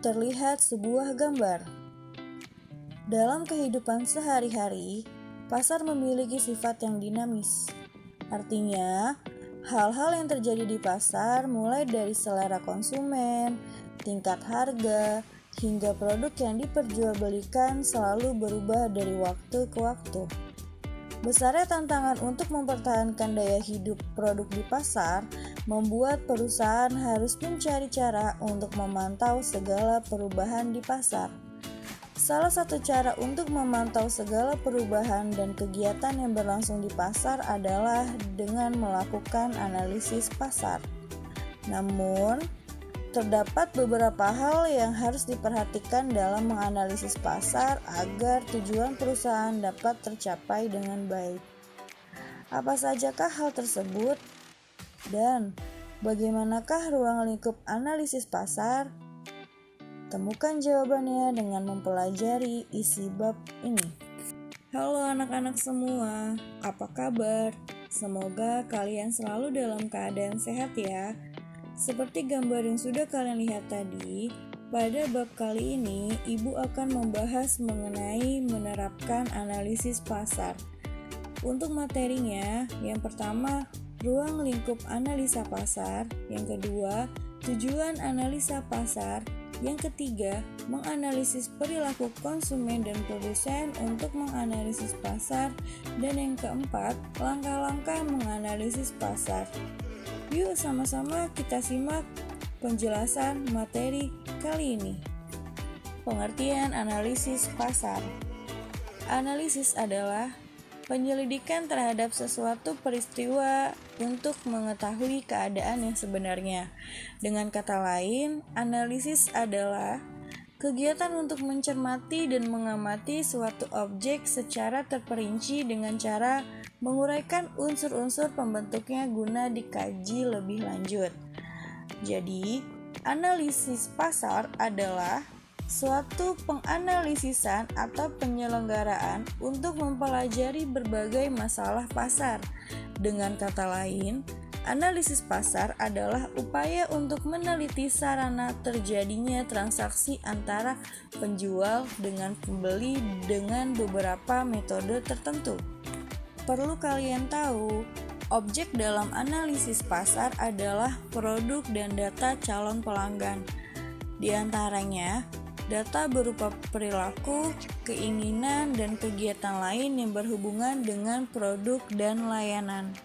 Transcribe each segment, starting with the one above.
terlihat sebuah gambar. Dalam kehidupan sehari-hari, pasar memiliki sifat yang dinamis. Artinya, hal-hal yang terjadi di pasar mulai dari selera konsumen, tingkat harga, hingga produk yang diperjualbelikan selalu berubah dari waktu ke waktu. Besarnya tantangan untuk mempertahankan daya hidup produk di pasar membuat perusahaan harus mencari cara untuk memantau segala perubahan di pasar. Salah satu cara untuk memantau segala perubahan dan kegiatan yang berlangsung di pasar adalah dengan melakukan analisis pasar. Namun, terdapat beberapa hal yang harus diperhatikan dalam menganalisis pasar agar tujuan perusahaan dapat tercapai dengan baik. Apa sajakah hal tersebut? Dan bagaimanakah ruang lingkup analisis pasar? Temukan jawabannya dengan mempelajari isi bab ini. Halo anak-anak semua, apa kabar? Semoga kalian selalu dalam keadaan sehat ya. Seperti gambar yang sudah kalian lihat tadi, pada bab kali ini Ibu akan membahas mengenai menerapkan analisis pasar. Untuk materinya, yang pertama, ruang lingkup analisa pasar, yang kedua, tujuan analisa pasar, yang ketiga, menganalisis perilaku konsumen dan produsen untuk menganalisis pasar, dan yang keempat, langkah-langkah menganalisis pasar. Yuk sama-sama kita simak penjelasan materi kali ini. Pengertian analisis pasar. Analisis adalah penyelidikan terhadap sesuatu peristiwa untuk mengetahui keadaan yang sebenarnya. Dengan kata lain, analisis adalah kegiatan untuk mencermati dan mengamati suatu objek secara terperinci dengan cara menguraikan unsur-unsur pembentuknya guna dikaji lebih lanjut. Jadi, analisis pasar adalah suatu penganalisisan atau penyelenggaraan untuk mempelajari berbagai masalah pasar. Dengan kata lain, analisis pasar adalah upaya untuk meneliti sarana terjadinya transaksi antara penjual dengan pembeli dengan beberapa metode tertentu. Perlu kalian tahu, objek dalam analisis pasar adalah produk dan data calon pelanggan. Di antaranya, data berupa perilaku, keinginan, dan kegiatan lain yang berhubungan dengan produk dan layanan.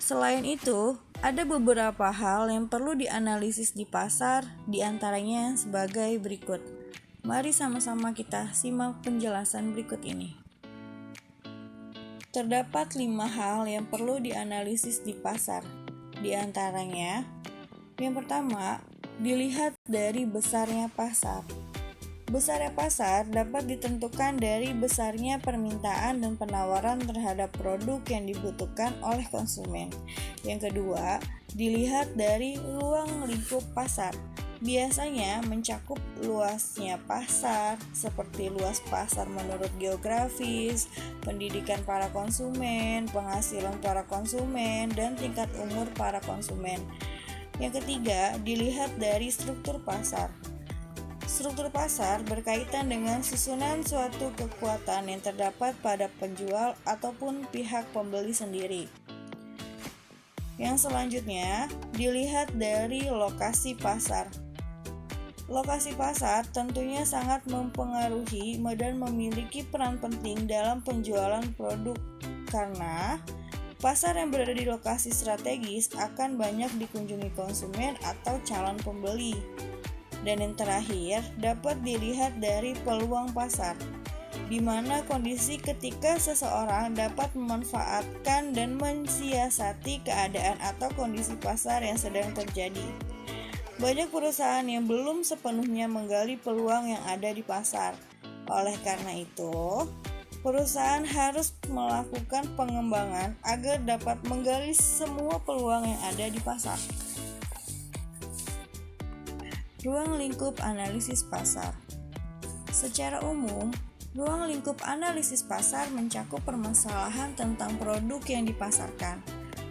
Selain itu, ada beberapa hal yang perlu dianalisis di pasar, di antaranya sebagai berikut. Mari sama-sama kita simak penjelasan berikut ini. Terdapat 5 hal yang perlu dianalisis di pasar. Di antaranya, yang pertama, dilihat dari besarnya pasar. Besarnya pasar dapat ditentukan dari besarnya permintaan dan penawaran terhadap produk yang dibutuhkan oleh konsumen. Yang kedua, dilihat dari ruang lingkup pasar. Biasanya mencakup luasnya pasar, seperti luas pasar menurut geografis, pendidikan para konsumen, penghasilan para konsumen, dan tingkat umur para konsumen. Yang ketiga, dilihat dari struktur pasar. Struktur pasar berkaitan dengan susunan suatu kekuatan yang terdapat pada penjual ataupun pihak pembeli sendiri. Yang selanjutnya, dilihat dari lokasi pasar. Lokasi pasar tentunya sangat mempengaruhi dan memiliki peran penting dalam penjualan produk karena pasar yang berada di lokasi strategis akan banyak dikunjungi konsumen atau calon pembeli. Dan yang terakhir, dapat dilihat dari peluang pasar, di mana kondisi ketika seseorang dapat memanfaatkan dan mensiasati keadaan atau kondisi pasar yang sedang terjadi. Banyak perusahaan yang belum sepenuhnya menggali peluang yang ada di pasar. Oleh karena itu, perusahaan harus melakukan pengembangan agar dapat menggali semua peluang yang ada di pasar. Ruang lingkup analisis pasar. Secara umum, ruang lingkup analisis pasar mencakup permasalahan tentang produk yang dipasarkan,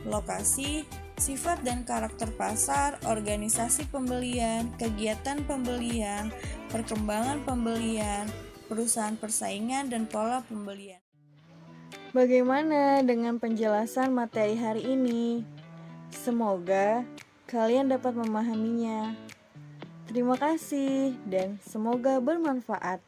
lokasi, sifat dan karakter pasar, organisasi pembelian, kegiatan pembelian, perkembangan pembelian, perusahaan persaingan, dan pola pembelian. Bagaimana dengan penjelasan materi hari ini? Semoga kalian dapat memahaminya. Terima kasih dan semoga bermanfaat.